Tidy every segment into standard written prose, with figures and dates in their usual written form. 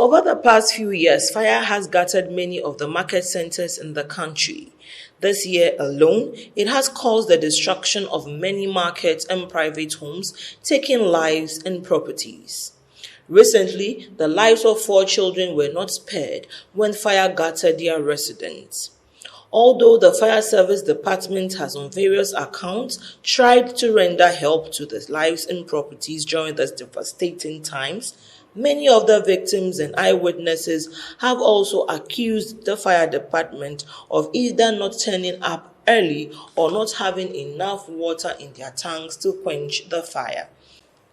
Over the past few years, fire has gutted many of the market centers in the country. This year alone, it has caused the destruction of many markets and private homes, taking lives and properties. Recently, the lives of 4 children were not spared when fire gutted their residence. Although the fire service department has on various accounts tried to render help to the lives and properties during these devastating times, many of the victims and eyewitnesses have also accused the fire department of either not turning up early or not having enough water in their tanks to quench the fire.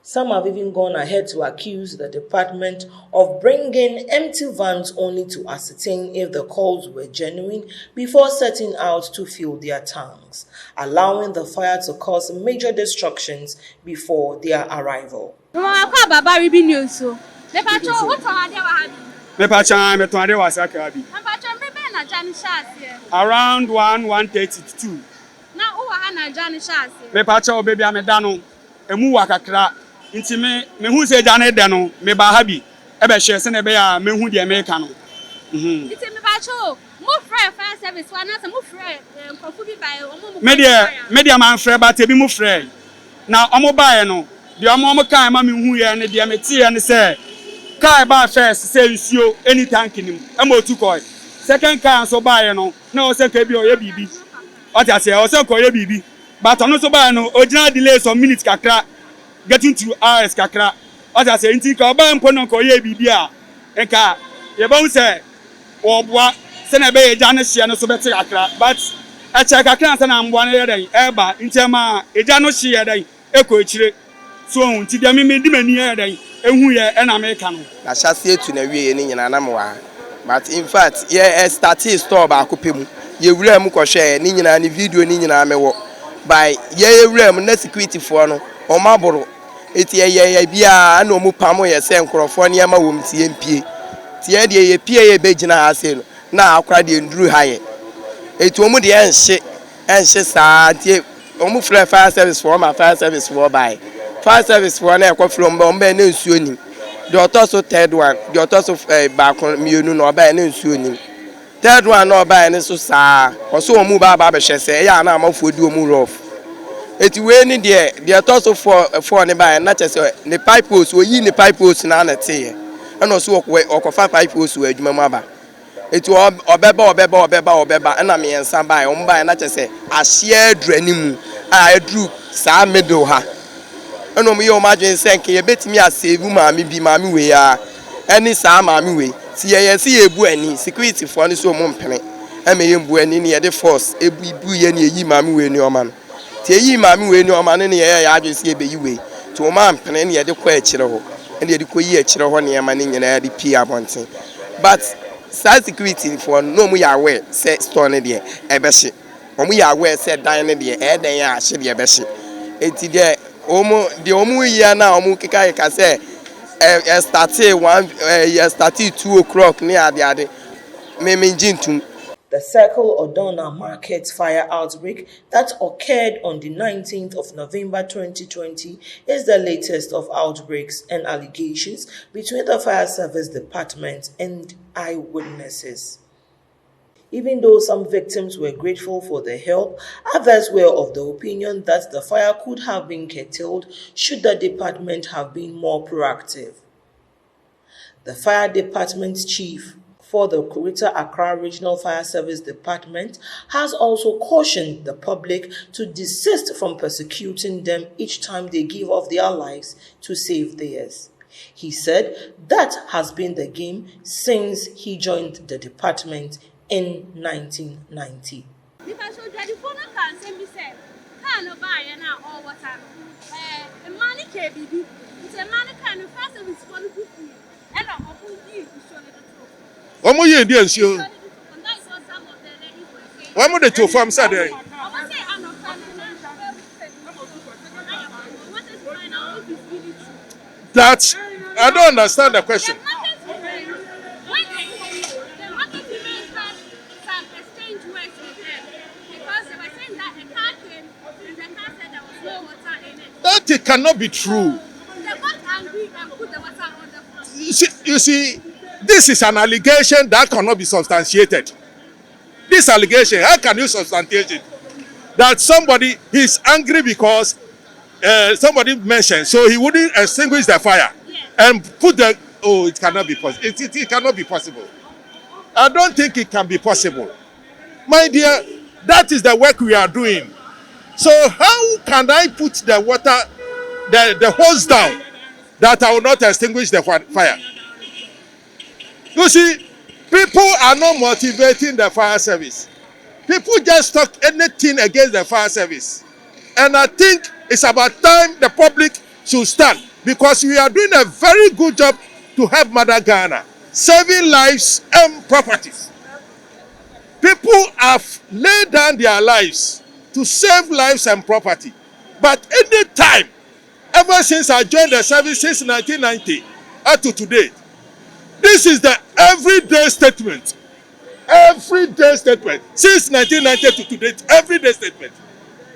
Some have even gone ahead to accuse the department of bringing empty vans only to ascertain if the calls were genuine before setting out to fill their tanks, allowing the fire to cause major destructions before their arrival. Around 1:32. Inti me hu se jane de no me ba ha bi e be hye se ne be ya me hu de me ka no Inti me ba cho mo fire service wa na se mo nkofu bi ba o mo me de man frɛ ba te bi mo frɛ na o mo ba ye no de o mo kan ma me hu ye ne de me tie ye ne se kai ba first se nsuo any tank nim e mo tu koi second kan so ba ye no na o se ka bi o ye bibi o ta se o se ko ye bibi but ono so ba no original delay some minutes kakra getting to hours kakra as I say nti ka oba mpo no ko ye bibia enka ye ba unse oboa se na be ye ja ne hye no so beti kakra but a che kakra se na mboa ne ye den eba nti ma eja no hye ye den eko ekire so nti de me di mani ye den ehu ye e na me ka no na hyase etu na wie ni nyina na mwa but in fact ye start store ba akopemu ye wura mu ko hwe ni nyina ni video ni nyina me wo by ye wura mu na security fo no o maboro eti ye bia na omu pamo ye se nkrofo ne ma wom tie mpie tie de ye pie ye begina ase no na akra de nduru ha ye eti omu de enhye saa tie omu frɛ fire service for ma fire service for by fire service for na ekɔ from bombe na nsuo nim de otoso third one de otoso ba kon mienu na oba na nsuo nim third one na oba na so saa oso omu ba be hwɛ se ya na amafo di omu rough eti we ni de toso for ne ba na chese ne pipe hose oyi ne pipe hose na na tie e no so okofa pipe hose we adwuma mu aba eti obeba na me yensa ba o mba na chese ahye adurani mu a aduru saa middle ha eno mo ye o madwen senke ye betimi asave maami we ya eni saa maami we ti ye si ebu ani security for ni so mo mpene e me ye mbu ani ne ye de force ebu ye ne yi maami we ni o ma no tie yi maami we ni o ma ne ye ya adwen si ebe yi we to ma mpene ne ye de kwa akire ho ne ye de koyi akire ho ne ma ne nyina ya de pia abonten but security for no mu ya we say store ne de ebe hye omu ya we say dan ne de e dan ya hye de ebe hye enti de omu ya na omu kika ka say started 2 o'clock near the The Circle Odawnaa market fire outbreak that occurred on the 19th of November 2020 is the latest of outbreaks and allegations between the fire service department and eyewitnesses. Even though some victims were grateful for the help, others were of the opinion that the fire could have been curtailed should the department have been more proactive. The fire department chief for the Greater Accra Regional Fire Service Department has also cautioned the public to desist from persecuting them each time they give up their lives to save theirs. He said that has been the game since he joined the department in 1990. Omo ye ndi ensio. Omo de to farm sade. That I don't understand the question. That it cannot be true. You see, this is an allegation that cannot be substantiated. This allegation, how can you substantiate it? That somebody is angry because somebody mentioned, so he wouldn't extinguish the fire and put the. Oh, it cannot be possible. It cannot be possible. I don't think it can be possible. My dear, that is the work we are doing. So how can I put the water, the hose down that I will not extinguish the fire? You see, people are not motivating the fire service. People just talk anything against the fire service. And I think it's about time the public should stand, because we are doing a very good job to help Mother Ghana, saving lives and properties. People have laid down their lives to save lives and property. But any time, ever since I joined the service since 1990 up to today, this is the everyday statement. Everyday statement. Since 1990 to today, everyday statement.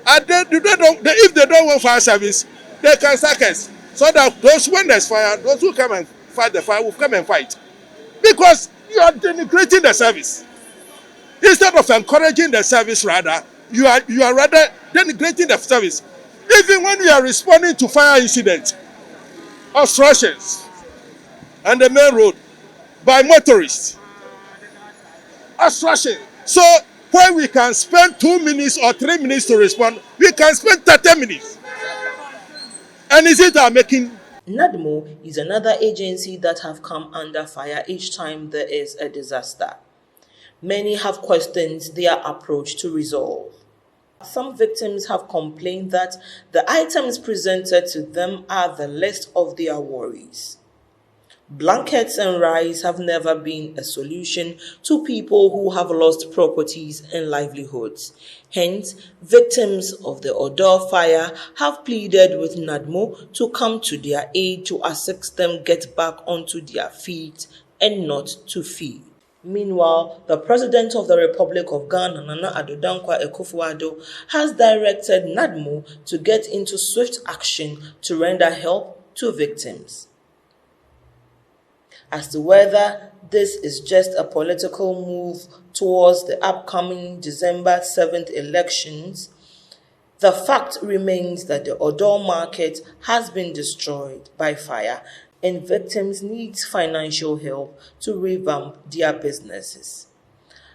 And if they don't want fire service, they can sack us. So that those, when there's fire, those who come and fight the fire will come and fight. Because you are denigrating the service. Instead of encouraging the service, rather, you are rather denigrating the service. Even when you are responding to fire incidents, obstructions, and the main road by motorists, obstruction. So when we can spend 2 minutes or 3 minutes to respond, we can spend 30 minutes. And is it making? NADMO is another agency that have come under fire each time there is a disaster. Many have questioned their approach to resolve. Some victims have complained that the items presented to them are the list of their worries. Blankets and rice have never been a solution to people who have lost properties and livelihoods. Hence, victims of the Odawnaa fire have pleaded with NADMO to come to their aid to assist them get back onto their feet and not to fear. Meanwhile, the President of the Republic of Ghana, Nana Addo Dankwa Akufo-Addo, has directed NADMO to get into swift action to render help to victims. As to whether this is just a political move towards the upcoming December 7th elections, the fact remains that the Odawnaa market has been destroyed by fire and victims need financial help to revamp their businesses.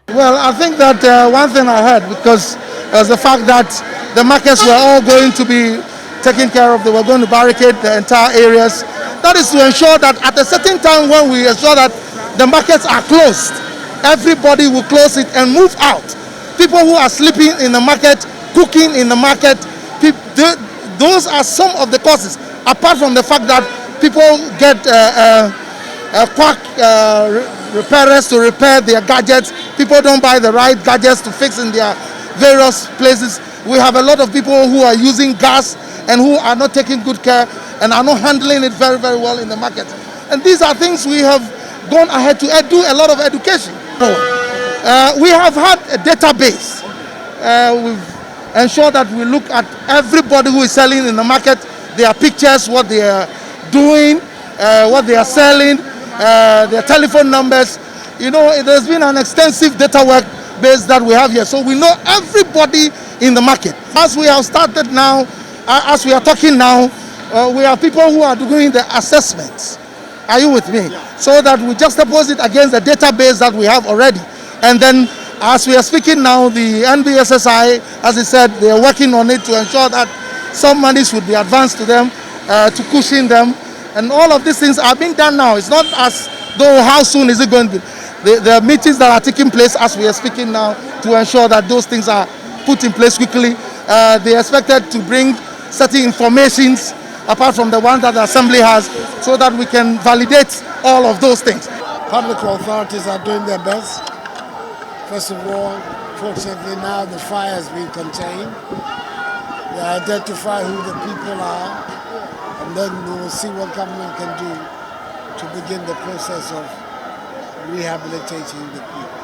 Well, I think that one thing I heard, because was the fact that the markets were all going to be taken care of, they were going to barricade the entire areas. That is to ensure that at a certain time when we ensure that the markets are closed, everybody will close it and move out. People who are sleeping in the market, cooking in the market, those are some of the causes, apart from the fact that people get quack repairers to repair their gadgets. People don't buy the right gadgets to fix in their various places. We have a lot of people who are using gas and who are not taking good care and are not handling it very, very well in the market. And these are things we have gone ahead to do a lot of education. We have had a database. We've ensured that we look at everybody who is selling in the market, their pictures, what they are doing, what they are selling, their telephone numbers. You know, there's been an extensive data work base that we have here. So we know everybody in the market. As we have started now, as we are talking now, we have people who are doing the assessments. Are you with me? Yeah. So that we juxtapose it against the database that we have already. And then as we are speaking now, the NBSSI, as I said, they are working on it to ensure that some monies would be advanced to them, to cushion them. And all of these things are being done now. It's not as though how soon is it going to be. There are meetings that are taking place as we are speaking now to ensure that those things are put in place quickly. They are expected to bring certain informations apart from the one that the Assembly has, so that we can validate all of those things. Public authorities are doing their best. First of all, fortunately now the fire has been contained. They identify who the people are, and then we will see what government can do to begin the process of rehabilitating the people.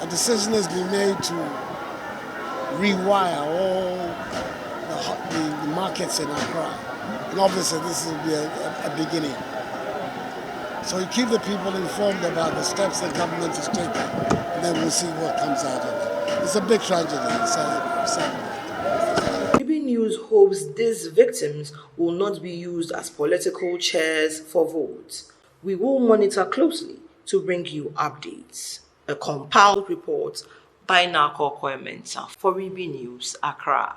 A decision has been made to rewire all the markets in Accra. And obviously this will be a beginning. So you keep the people informed about the steps the government is taking, and then we'll see what comes out of it. It's a big tragedy. Reeby News hopes these victims will not be used as political chairs for votes. We will monitor closely to bring you updates. A compiled report by Korkoi Mensah for Reeby News, Accra.